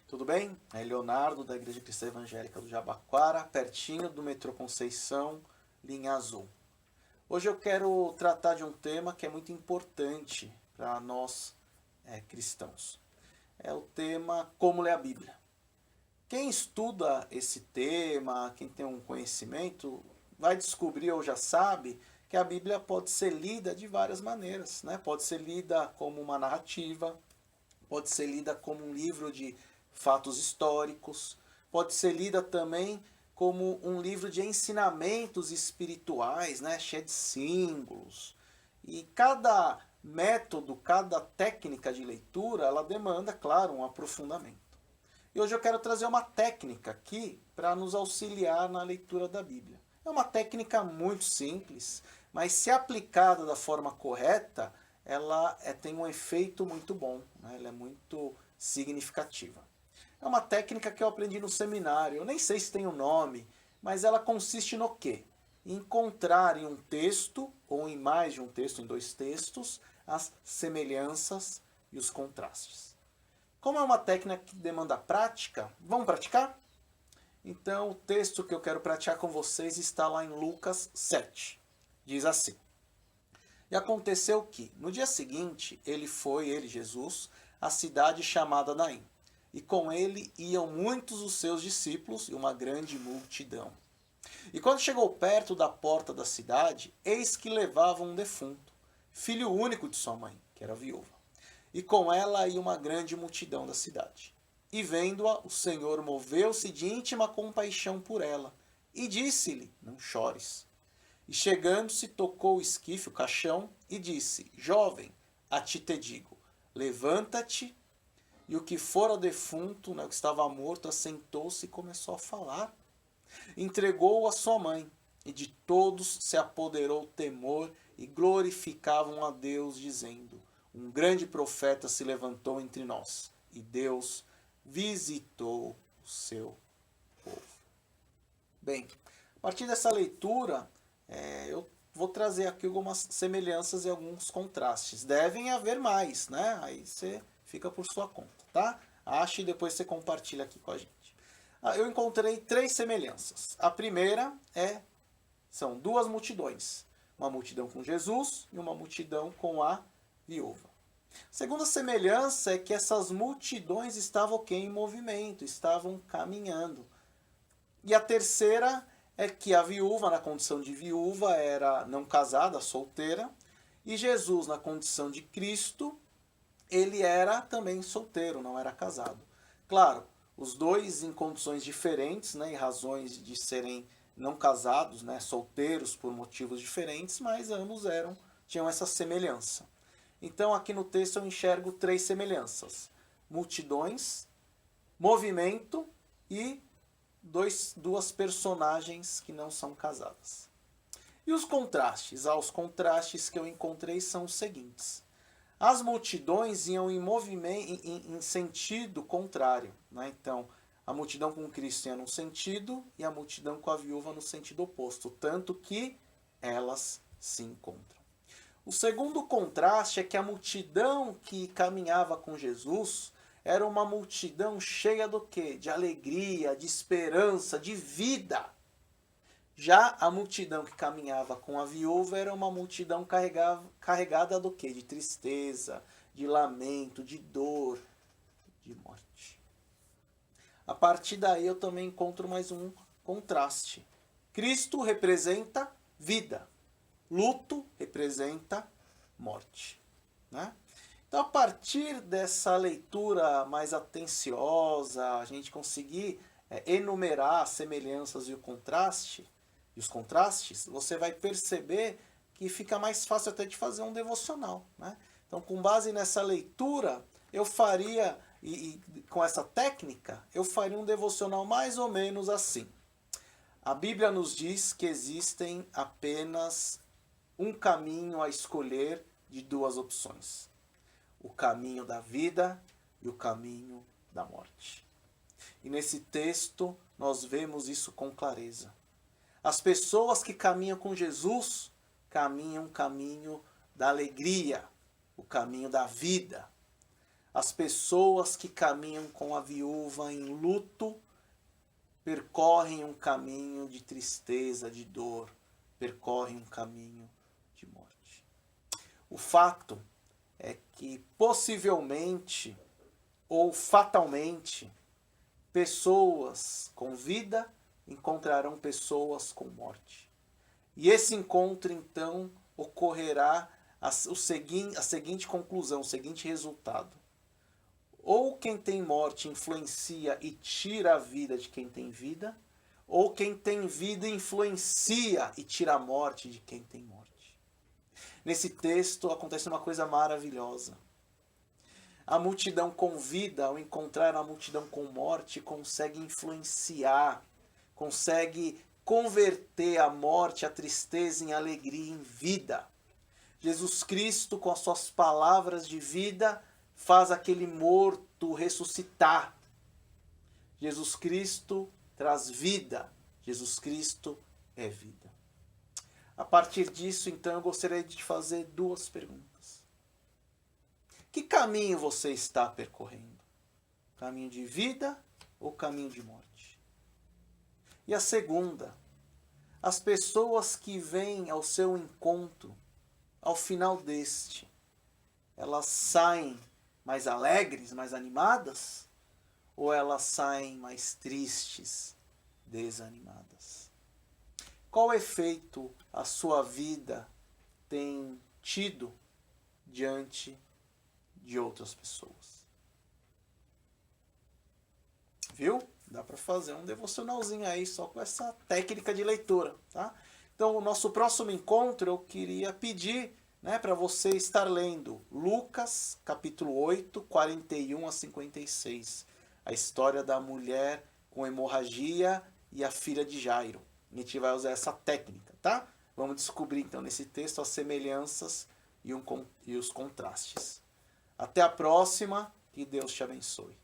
Tudo bem? É Leonardo, da Igreja Cristã Evangélica do Jabaquara, pertinho do metrô Conceição, linha azul. Hoje eu quero tratar de um tema que é muito importante para nós cristãos. É o tema Como ler a Bíblia. Quem estuda esse tema, quem tem um conhecimento, vai descobrir ou já sabe que a Bíblia pode ser lida de várias maneiras, né? Pode ser lida como uma narrativa, pode ser lida como um livro de fatos históricos, pode ser lida também como um livro de ensinamentos espirituais, né, cheio de símbolos. E cada método, cada técnica de leitura, ela demanda, claro, um aprofundamento. E hoje eu quero trazer uma técnica aqui para nos auxiliar na leitura da Bíblia. É uma técnica muito simples, mas se aplicada da forma correta, ela tem um efeito muito bom, né? Ela é muito significativa. É uma técnica que eu aprendi no seminário, eu nem sei se tem um nome, mas ela consiste no quê? Em encontrar em um texto, ou em mais de um texto, em dois textos, as semelhanças e os contrastes. Como é uma técnica que demanda prática, vamos praticar? Então, o texto que eu quero praticar com vocês está lá em Lucas 7. Diz assim: E aconteceu que, no dia seguinte, ele, Jesus, à cidade chamada Naim. E com ele iam muitos dos seus discípulos e uma grande multidão. E quando chegou perto da porta da cidade, eis que levavam um defunto, filho único de sua mãe, que era viúva. E com ela ia uma grande multidão da cidade. E vendo-a, o Senhor moveu-se de íntima compaixão por ela, e disse-lhe: Não chores. E chegando-se, tocou o esquife, o caixão, e disse: Jovem, a ti te digo, levanta-te. E o que fora defunto, né, o que estava morto, assentou-se e começou a falar. Entregou-o à sua mãe, e de todos se apoderou temor, e glorificavam a Deus, dizendo: Um grande profeta se levantou entre nós, e Deus visitou o seu povo. Bem, a partir dessa leitura, eu vou trazer aqui algumas semelhanças e alguns contrastes. Devem haver mais, né? Aí você fica por sua conta, tá? Ache e depois você compartilha aqui com a gente. Eu encontrei três semelhanças. A primeira são duas multidões. Uma multidão com Jesus e uma multidão com a viúva. A segunda semelhança é que essas multidões estavam em movimento, estavam caminhando. E a terceira é que a viúva, na condição de viúva, era não casada, solteira. E Jesus, na condição de Cristo, ele era também solteiro, não era casado. Claro, os dois em condições diferentes, né, e razões de serem não casados, né, solteiros por motivos diferentes, mas ambos tinham essa semelhança. Então aqui no texto eu enxergo três semelhanças: multidões, movimento e duas personagens que não são casadas. E os contrastes? Os contrastes que eu encontrei são os seguintes. As multidões iam em movimento, em sentido contrário, né? Então, a multidão com Cristo ia num sentido e a multidão com a viúva no sentido oposto, tanto que elas se encontram. O segundo contraste é que a multidão que caminhava com Jesus era uma multidão cheia do quê? De alegria, de esperança, de vida. Já a multidão que caminhava com a viúva era uma multidão carregada do quê? De tristeza, de lamento, de dor, de morte. A partir daí eu também encontro mais um contraste. Cristo representa vida. Luto representa morte. Né? Então, a partir dessa leitura mais atenciosa, a gente conseguir enumerar as semelhanças e os contrastes, você vai perceber que fica mais fácil até de fazer um devocional. Né? Então, com base nessa leitura, eu faria, e com essa técnica, eu faria um devocional mais ou menos assim. A Bíblia nos diz que existem apenas um caminho a escolher de duas opções: o caminho da vida e o caminho da morte. E nesse texto nós vemos isso com clareza. As pessoas que caminham com Jesus caminham o caminho da alegria, o caminho da vida. as pessoas que caminham com a viúva em luto percorrem um caminho de tristeza, de dor, percorrem um caminho de morte. O fato é que possivelmente ou fatalmente pessoas com vida encontrarão pessoas com morte. E esse encontro então ocorrerá a seguinte conclusão, o seguinte resultado. Ou quem tem morte influencia e tira a vida de quem tem vida, ou quem tem vida influencia e tira a morte de quem tem morte. Nesse texto acontece uma coisa maravilhosa. A multidão com vida, ao encontrar a multidão com morte, consegue influenciar, consegue converter a morte, a tristeza em alegria, em vida. Jesus Cristo, com as suas palavras de vida, faz aquele morto ressuscitar. Jesus Cristo traz vida. Jesus Cristo é vida. A partir disso, então, eu gostaria de te fazer duas perguntas. Que caminho você está percorrendo? Caminho de vida ou caminho de morte? E a segunda, as pessoas que vêm ao seu encontro, ao final deste, elas saem mais alegres, mais animadas? Ou elas saem mais tristes, desanimadas? Qual efeito a sua vida tem tido diante de outras pessoas? Viu? Dá para fazer um devocionalzinho aí só com essa técnica de leitura, tá? Então, o nosso próximo encontro eu queria pedir, né, para você estar lendo Lucas, capítulo 8, 41 a 56. A história da mulher com hemorragia e a filha de Jairo. A gente vai usar essa técnica, tá? Vamos descobrir então nesse texto as semelhanças e os contrastes. Até a próxima, que Deus te abençoe.